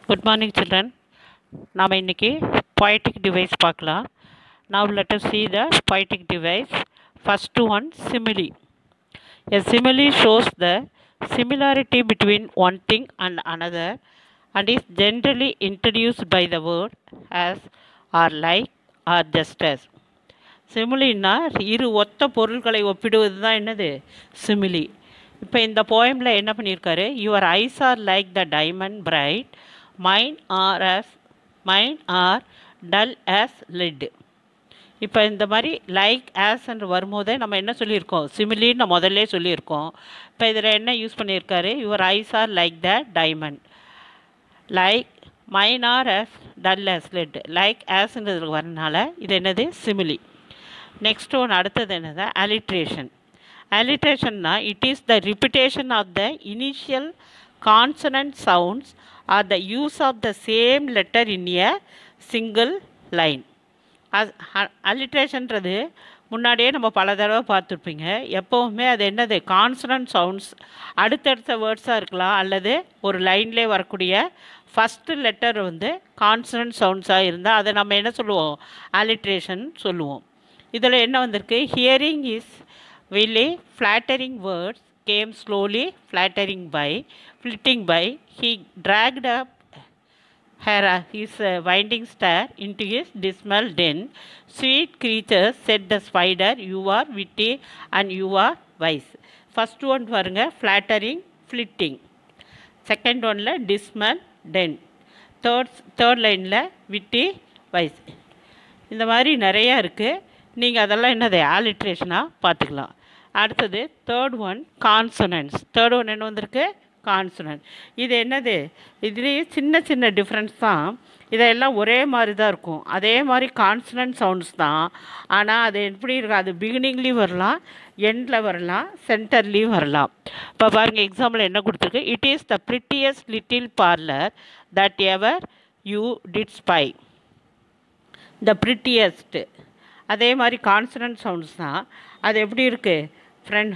Good morning, children. நாம் இன்னைக்கு poetic device பார்க்கலாம். Now let us see the poetic device. First one, simile. A simile shows the similarity between one thing and another and is generally introduced by the word as or like or just as. சிமிலின்னா இரு ஒத்த பொருட்களை ஒப்பிடுவது தான் என்னது சிமிலி. இப்போ இந்த போயமில் என்ன பண்ணியிருக்காரு, your eyes are like the diamond bright, mine are dull as lead. இப்போ இந்த மாதிரி லைக் ஆஸ் என்று வரும்போதே நம்ம என்ன சொல்லியிருக்கோம், சிமிலின்னு முதல்ல சொல்லியிருக்கோம். இப்போ இதில் என்ன யூஸ் பண்ணியிருக்காரு, your eyes are like the diamond, like mine are as dull as lead, like ஆஸ்ங்கிறதுக்கு வரனால இது என்னது சிமிலி. நெக்ஸ்ட் ஒன் அடுத்தது என்னது அலிட்ரேஷன். அலிட்ரேஷன்னா it is the repetition of the initial consonant sounds or the use of the same letter in a single line. அலிட்ரேஷன்றது முன்னாடியே நம்ம பல தடவை பார்த்துருப்பீங்க. எப்போவுமே அது என்னது கான்சனன்ட் சவுண்ட்ஸ் அடுத்தடுத்த வேர்ட்ஸாக இருக்கலாம், அல்லது ஒரு லைன்லேயே வரக்கூடிய ஃபஸ்ட்டு லெட்டர் வந்து கான்சனன்ட் சவுண்ட்ஸாக இருந்தால் அதை நம்ம என்ன சொல்லுவோம், அலிட்ரேஷன் சொல்லுவோம். இதில் என்ன வந்திருக்கு, hearing is willy flattering words came slowly fluttering by flitting by he tracked up his winding star into his dismal den. Sweet creatures, said the spider, you are witty and you are wise. First one பாருங்க flattering, flitting. Second one ல dismal, den. Third line ல witty, wise. இந்த மாதிரி நிறையா இருக்குது. நீங்கள் அதெல்லாம் என்னது ஆலிட்ரேஷனாக பார்த்துக்கலாம். அடுத்தது third one consonants. Third one என்ன வந்திருக்கு, கான்சனன்ட். இது என்னது, இதுலேயே சின்ன சின்ன டிஃப்ரென்ஸ் தான். இதெல்லாம் ஒரே மாதிரி தான் இருக்கும். அதே மாதிரி கான்சனன்ட் சவுண்ட்ஸ் தான். ஆனால் அது எப்படி இருக்கும், அது பிகினிங்லேயும் வரலாம், எண்டில் வரலாம், சென்டர்லேயும் வரலாம். இப்போ பாருங்கள் எக்ஸாம்பிள் என்ன கொடுத்துருக்கு, it is the prettiest little parlour that ever you did spy. The prettiest அதே மாதிரி கான்சனன்ட் சவுண்ட்ஸ் தான். அது எப்படி இருக்குது, ஃப்ரெண்ட்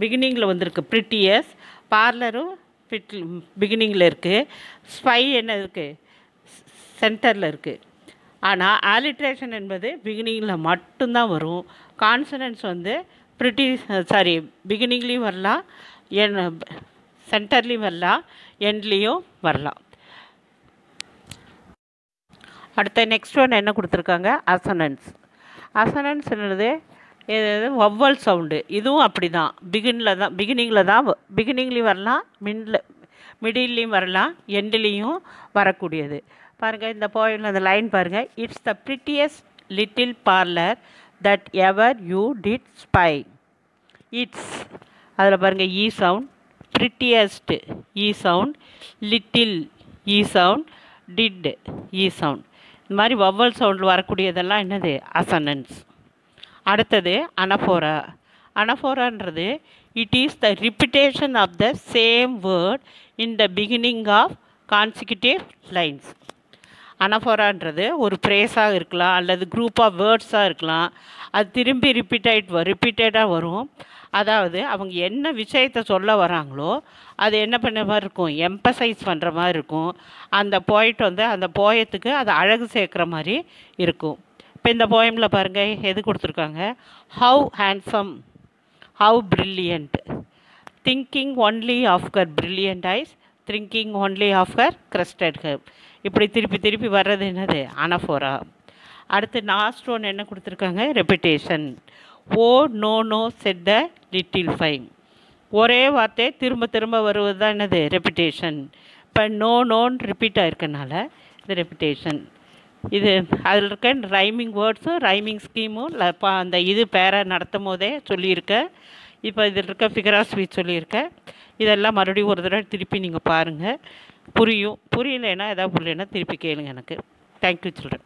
பிகினிங்கில் வந்திருக்கு பிரிட்டியஸ், பார்லரும் பிகினிங்கில் இருக்குது, ஸ்பை என்ன இருக்குது சென்டரில் இருக்குது. ஆனால் ஆலிட்ரேஷன் என்பது பிகினிங்கில் மட்டும்தான் வரும். கான்சனன்ட்ஸ் வந்து பிகினிங்லேயும் வரலாம், சென்டர்லேயும் வரலாம், எண்ட்லேயும் வரலாம். அடுத்த நெக்ஸ்ட் ஒன் என்ன கொடுத்துருக்காங்க, அசனன்ஸ். அசனன்ஸ்ன்றது வவ்வல் சவுண்டு. இதுவும் அப்படி தான், பிகினிங்லேயும் வரலாம், மிடில்லையும் வரலாம், எண்ட்லேயும் வரக்கூடியது. பாருங்கள் இந்த போயில் அந்த லைன் பாருங்கள், it's the prettiest little parlour that ever you did spy. It's அதில் பாருங்கள் E sound, prettiest E sound, little E sound, did E sound. இந்த மாதிரி வவ்வல் சவுண்டில் வரக்கூடியதெல்லாம் என்னது அசனன்ஸ். அடுத்தது அனஃபோரா. அனஃபோரான்றது it is the repetition of the same word in the beginning of consecutive lines. அனஃபோரான்றது ஒரு ஃப்ரேஸாக இருக்கலாம், அல்லது குரூப் ஆஃப் வேர்ட்ஸாக இருக்கலாம். அது திரும்பி ரிப்பீட்டடாக வரும். அதாவது அவங்க என்ன விஷயத்தை சொல்ல வராங்களோ அது என்ன பண்ண மாதிரி இருக்கும், எம்பசைஸ் பண்ணுற மாதிரி இருக்கும். அந்த போய்ட் வந்து அந்த போயத்துக்கு அது அழகு சேர்க்குற மாதிரி இருக்கும். இப்போ இந்த போயமில் பாருங்கள் எது கொடுத்துருக்காங்க, how handsome, how brilliant, thinking only of her brilliant eyes, thinking only of her crusted her. இப்படி திருப்பி வர்றது என்னது அனஃபோரா. அடுத்து லாஸ்ட் ஒன் என்ன கொடுத்துருக்காங்க, repetition. Oh no said the little fine. ஒரே வார்த்தை திரும்ப வருவது தான் என்னது ரெப்பிட்டேஷன். இப்போ நோன்னு ரிப்பீட் ஆகிருக்கனால இது ரெப்பிட்டேஷன். இது அதில் இருக்க ரைமிங் வேர்ட்ஸும் ரைமிங் ஸ்கீமும் அந்த இது பேரை நடத்தும் போதே சொல்லியிருக்கேன். இப்போ இதில் இருக்க ஃபிகர் ஆஃப் ஸ்பீச் சொல்லியிருக்கேன். இதெல்லாம் மறுபடியும் ஒரு தடவை திருப்பி நீங்கள் பாருங்கள், புரியலைன்னா ஏதாவது புரியலைன்னா திருப்பி கேளுங்க எனக்கு. Thank you children.